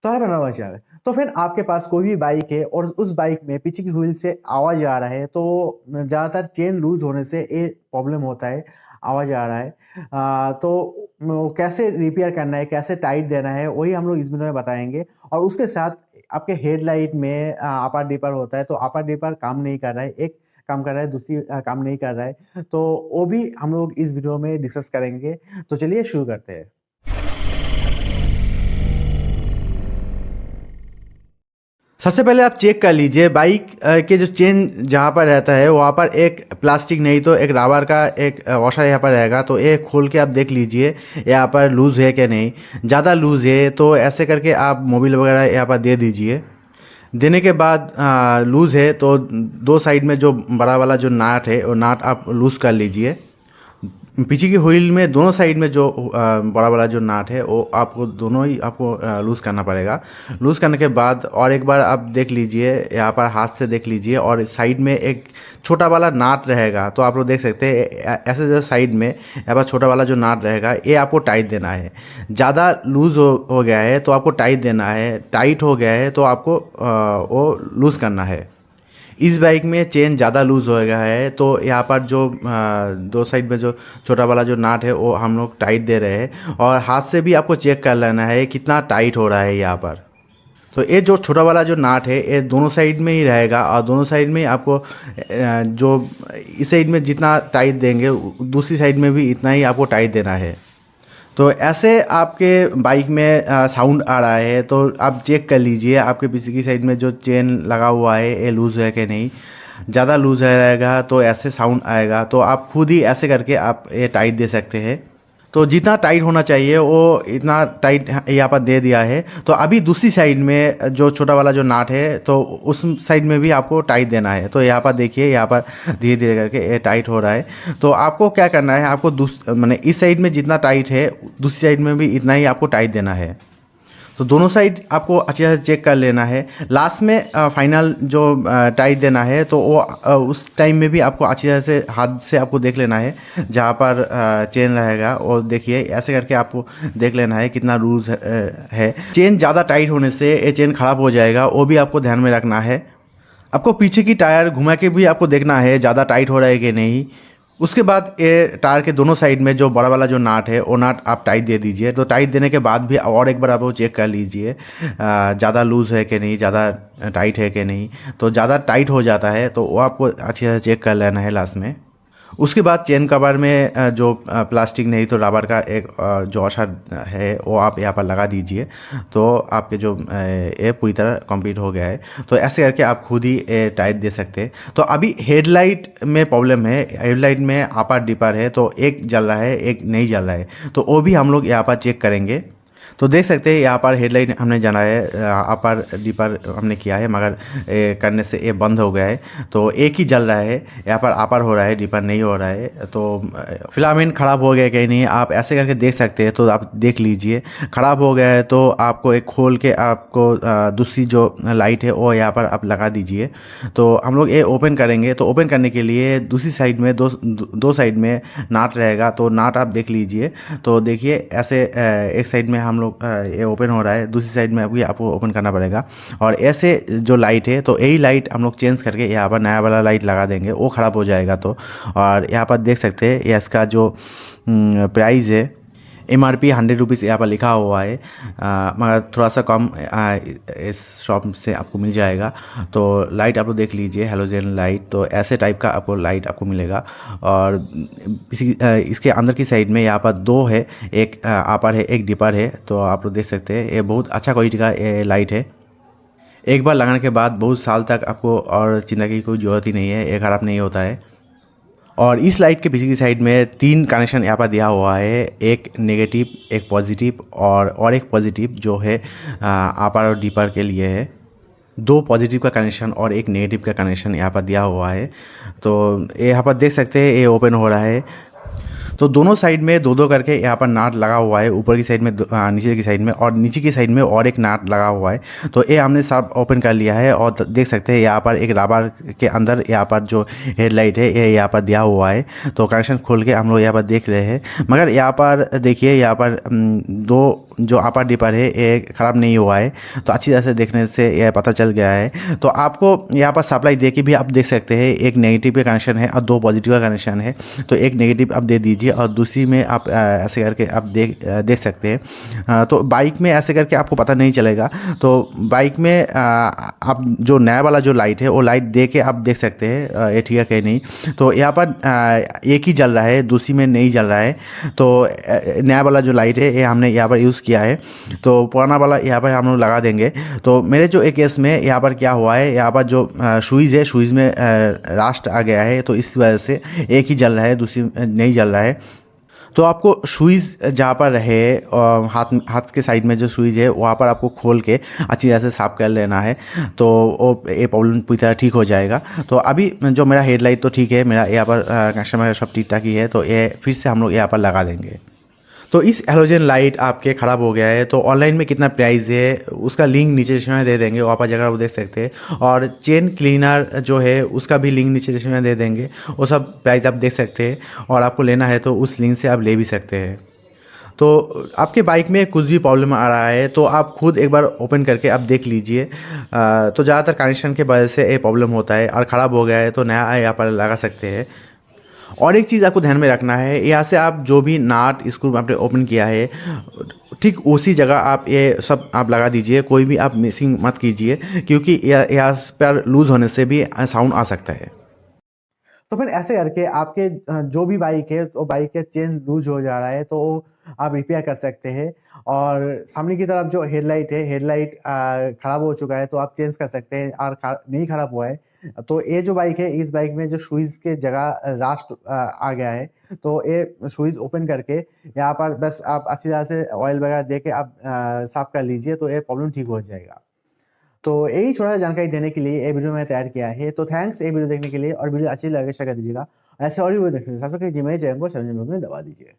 तो हेलो मेरा नमस्कार। तो फिर आपके पास कोई भी बाइक है और उस बाइक में पीछे की व्हील से आवाज़ आ रहा है, तो ज़्यादातर चेन लूज़ होने से ये प्रॉब्लम होता है, आवाज़ आ रहा है। तो कैसे रिपेयर करना है, कैसे टाइट देना है, वही हम लोग इस वीडियो में बताएँगे। और उसके साथ आपके हेडलाइट में अपर डिपर होता है, तो अपर डिपर काम नहीं कर रहा है, एक काम कर रहा है, दूसरी काम नहीं कर रहा है। तो वो भी हम लोग इस वीडियो में डिस्कस करेंगे। तो चलिए शुरू करते हैं। सबसे पहले आप चेक कर लीजिए बाइक के जो चेन जहाँ पर रहता है वहाँ पर एक प्लास्टिक नहीं तो एक रबर का एक वॉशर यहाँ पर रहेगा, तो ये खोल के आप देख लीजिए यहाँ पर लूज़ है कि नहीं। ज़्यादा लूज़ है तो ऐसे करके आप मोबिल वगैरह यहाँ पर दे दीजिए। देने के बाद लूज़ है तो दो साइड में जो बड़ा वाला जो नाट है वो नाट आप लूज़ कर लीजिए। पीछे की व्हील में दोनों साइड में जो बड़ा बड़ा जो नाट है वो आपको दोनों ही आपको लूज़ करना पड़ेगा। लूज़ करने के बाद और एक बार आप देख लीजिए, यहाँ पर हाथ से देख लीजिए और साइड में एक छोटा वाला नाट रहेगा, तो आप लोग देख सकते हैं ऐसे जो साइड में यहाँ पर छोटा वाला जो नाट रहेगा ये आपको टाइट देना है। ज़्यादा लूज़ हो गया है तो आपको टाइट देना है, टाइट हो गया है तो आपको वो लूज़ करना है। इस बाइक में चेन ज़्यादा लूज़ हो गया है तो यहाँ पर जो दो साइड में जो छोटा वाला जो नाट है वो हम लोग टाइट दे रहे हैं, और हाथ से भी आपको चेक कर लेना है कितना टाइट हो रहा है यहाँ पर। तो ये जो छोटा वाला जो नाट है ये दोनों साइड में ही रहेगा, और दोनों साइड में आपको जो इस साइड में जितना टाइट देंगे दूसरी साइड में भी इतना ही आपको टाइट देना है। तो ऐसे आपके बाइक में साउंड आ रहा है तो आप चेक कर लीजिए आपके पीछे की साइड में जो चेन लगा हुआ है ये लूज़ है कि नहीं। ज़्यादा लूज़ रहेगा तो ऐसे साउंड आएगा, तो आप खुद ही ऐसे करके आप ये टाइट दे सकते हैं। तो जितना टाइट होना चाहिए वो इतना टाइट यहाँ पर दे दिया है। तो अभी दूसरी साइड में जो छोटा वाला जो नाट है तो उस साइड में भी आपको टाइट देना है। तो यहाँ पर देखिए यहाँ पर धीरे धीरे करके ये टाइट हो रहा है। तो आपको क्या करना है, आपको माने इस साइड में जितना टाइट है दूसरी साइड में भी इतना ही आपको टाइट देना है। तो दोनों साइड आपको अच्छे से चेक कर लेना है। लास्ट में फाइनल जो टाइट देना है तो वो उस टाइम में भी आपको अच्छी तरह से हाथ से आपको देख लेना है जहाँ पर चेन रहेगा, और देखिए ऐसे करके आपको देख लेना है कितना लूज है। चेन ज़्यादा टाइट होने से ये चेन ख़राब हो जाएगा, वो भी आपको ध्यान में रखना है। आपको पीछे की टायर घुमा के भी आपको देखना है ज़्यादा टाइट हो रहा है कि नहीं। उसके बाद ये टायर के दोनों साइड में जो बड़ा वाला जो नाट है वो नाट आप टाइट दे दीजिए। तो टाइट देने के बाद भी और एक बार आप वो चेक कर लीजिए ज़्यादा लूज़ है कि नहीं, ज़्यादा टाइट है कि नहीं। तो ज़्यादा टाइट हो जाता है तो वो आपको अच्छी तरह चेक कर लेना है लास्ट में। उसके बाद चेन कवर में जो प्लास्टिक नहीं तो रबर का एक जो वॉशर है वो आप यहाँ पर लगा दीजिए। तो आपके जो ये पूरी तरह कंप्लीट हो गया है। तो ऐसे करके आप खुद ही टाइट दे सकते हैं। तो अभी हेडलाइट में प्रॉब्लम है, हेडलाइट में अपर डिपर है तो एक जल रहा है एक नहीं जल रहा है, तो वो भी हम लोग यहाँ पर चेक करेंगे। तो देख सकते हैं यहाँ पर हेडलाइट हमने जाना है, अपर डिपर हमने किया है मगर करने से ये बंद हो गया है। तो एक ही जल रहा है, यहाँ पर अपर हो रहा है डिपर नहीं हो रहा है। तो फिलामेंट ख़राब हो गया कहीं नहीं, आप ऐसे करके देख सकते हैं। तो आप देख लीजिए ख़राब हो गया है तो आपको एक खोल के आपको दूसरी जो लाइट है वो यहाँ पर आप लगा दीजिए। तो हम लोग ये ओपन करेंगे, तो ओपन करने के लिए दूसरी साइड में दो साइड में नाट रहेगा, तो नाट आप देख लीजिए। तो देखिए ऐसे एक साइड में हम लोग ये ओपन हो रहा है, दूसरी साइड में अभी आपको ओपन करना पड़ेगा। और ऐसे जो लाइट है तो यही लाइट हम लोग चेंज करके यहाँ पर नया वाला लाइट लगा देंगे, वो ख़राब हो जाएगा। तो और यहाँ पर देख सकते हैं ये इसका जो प्राइस है MRP 100 रुपीज़ यहाँ पर लिखा हुआ है, मगर थोड़ा सा कम इस शॉप से आपको मिल जाएगा। तो लाइट आप लोग देख लीजिए हेलोजन लाइट, तो ऐसे टाइप का आपको लाइट आपको मिलेगा। और इसके अंदर की साइड में यहाँ पर दो है, एक अपर है एक डिपर है। तो आप लोग देख सकते हैं ये बहुत अच्छा क्वालिटी का ये लाइट है। एक बार लगाने के बाद बहुत साल तक आपको और चिंता की कोई ज़रूरत ही नहीं है, ये ख़राब नहीं होता है। और इस लाइट के पीछे की साइड में 3 कनेक्शन यहाँ पर दिया हुआ है, एक नेगेटिव एक पॉजिटिव और एक पॉजिटिव जो है अपर और डिपर के लिए है। 2 पॉजिटिव का कनेक्शन और एक नेगेटिव का कनेक्शन यहाँ पर दिया हुआ है। तो ये यहाँ पर देख सकते हैं ये ओपन हो रहा है। तो दोनों साइड में दो दो करके यहाँ पर नाट लगा हुआ है, ऊपर की साइड में नीचे की साइड में, और नीचे की साइड में और एक नाट लगा हुआ है। तो ये हमने सब ओपन कर लिया है और देख सकते हैं यहाँ पर एक रबर के अंदर यहाँ पर जो हेडलाइट है ये यहाँ पर दिया हुआ है। तो कनेक्शन खोल के हम लोग यहाँ पर देख रहे हैं, मगर यहाँ पर देखिए यहाँ पर दो जो अपर डिपर है ये ख़राब नहीं हुआ है। तो अच्छी तरह से देखने से यह पता चल गया है। तो आपको यहाँ पर सप्लाई दे के भी आप देख सकते हैं, एक नेगेटिव का कनेक्शन है और दो पॉजिटिव का कनेक्शन है। तो एक नेगेटिव आप दे दीजिए और दूसरी में आप ऐसे करके आप देख सकते हैं। तो बाइक में ऐसे करके आपको पता नहीं चलेगा। तो बाइक में आप जो नया वाला जो लाइट है वो लाइट दे के आप देख सकते हैं ये ठीक है कहीं नहीं। तो यहाँ पर एक ही जल रहा है, दूसरी में नहीं जल रहा है। तो नया वाला जो लाइट है ये हमने यहाँ पर यूज़ किया है। तो पुराना वाला यहाँ पर हम लोग लगा देंगे। तो मेरे जो एक केस में यहाँ पर क्या हुआ है, यहाँ पर जो शूज़ है, शूज़ में रास्ट आ गया है, तो इस वजह से एक ही जल रहा है, दूसरी नहीं जल रहा है। तो आपको शूज़ जहाँ पर रहे और हाथ के साइड में जो शूज़ है वहाँ पर आपको खोल के अच्छी तरह से साफ़ कर लेना है। तो वो ये प्रॉब्लम पूरी तरह ठीक हो जाएगा। तो अभी जो मेरा हेडलाइट तो ठीक है, मेरा यहाँ पर कनेक्शन में सब ठीक ठाक ही है। तो ये फिर से हम लोग यहाँ पर लगा देंगे। तो इस हेलोजन लाइट आपके ख़राब हो गया है, तो ऑनलाइन में कितना प्राइस है उसका लिंक नीचे डिस्क्रिप्शन में दे देंगे, वहाँ पर जाकर वो देख सकते हैं। और चेन क्लीनर जो है उसका भी लिंक नीचे डिस्क्रिप्शन में दे देंगे, वो सब प्राइस आप देख सकते हैं। और आपको लेना है तो उस लिंक से आप ले भी सकते हैं। तो आपके बाइक में कुछ भी प्रॉब्लम आ रहा है तो आप खुद एक बार ओपन करके आप देख लीजिए। तो ज़्यादातर कनेक्शन के वजह से ये प्रॉब्लम होता है, और ख़राब हो गया है तो नया यहाँ पर लगा सकते हैं। और एक चीज़ आपको ध्यान में रखना है, यहाँ से आप जो भी नाट स्क्रू आपने ओपन किया है ठीक उसी जगह आप ये सब आप लगा दीजिए, कोई भी आप मिसिंग मत कीजिए, क्योंकि यहाँ पर लूज़ होने से भी साउंड आ सकता है। तो फिर ऐसे करके आपके जो भी बाइक है तो बाइक का चेन लूज हो जा रहा है तो आप रिपेयर कर सकते हैं। और सामने की तरफ जो हेडलाइट है, हेडलाइट ख़राब हो चुका है तो आप चेंज कर सकते हैं, और नहीं ख़राब हुआ है। तो ये जो बाइक है, इस बाइक में जो शूज़ के जगह रास्ट आ गया है, तो ये शूज़ ओपन करके यहाँ पर बस आप अच्छी तरह से ऑयल वगैरह दे के आप साफ़ कर लीजिए, तो ये प्रॉब्लम ठीक हो जाएगा। तो यही छोटा सा जानकारी देने के लिए ये वीडियो मैंने तैयार किया है। तो थैंक्स ये वीडियो देखने के लिए, और वीडियो अच्छी लगे शेयर कर दीजिएगा। ऐसे और भी वीडियो देखने के लिए सबसे पहले जी मेरे चैनल को सब्सक्राइब दबा दीजिए।